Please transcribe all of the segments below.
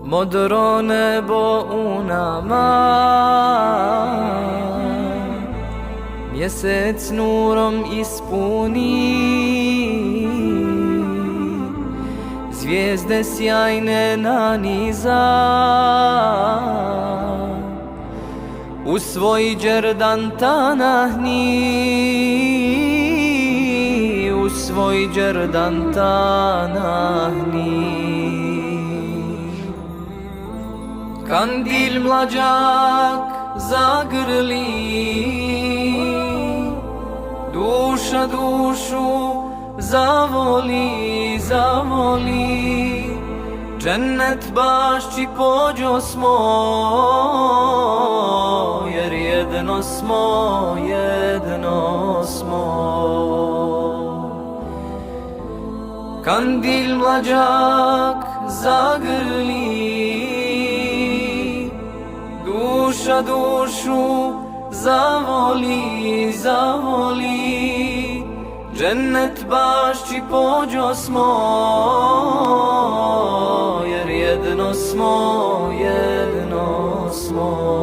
modro nebo u nama, mjesec nurom ispuni, zvijezde sjajne naniza, u svoj džerdan tanahni, u svoj džerdan tanahni. Kandil mlađak zagrli, duša dušu zavoli, zavoli. Džennet bašći pođo smo, jer jedno smo, jedno smo. Kandil mlađak zagrli, duša dušu zavoli, zavoli. Džennet bašći pođo smo, jer jedno smo, jedno smo.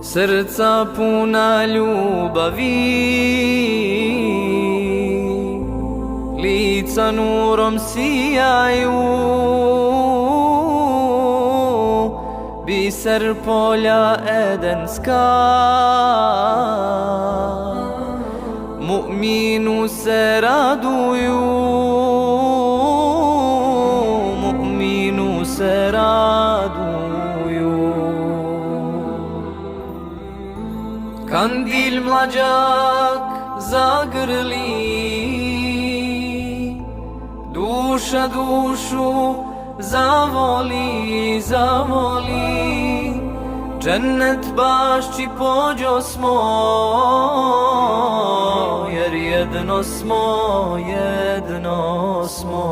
Srca puna ljubavi, lica nurom sijaju, biser polja edenska, mu'minu se raduju, mu'minu se raduju. Kandil mlađak zagrli, duša dušu zavoli, zavoli. Džennet bašći pođo smo, jer jedno smo, jedno smo.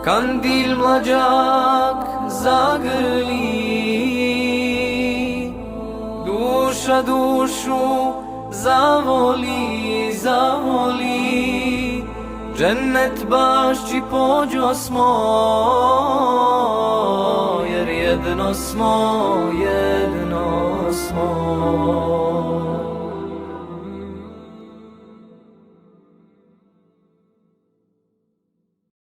Kandil mlađak zagrli, duša dušu zavoli, zavoli. Džennet bašći pođo smo, jer jedno smo, jedno smo.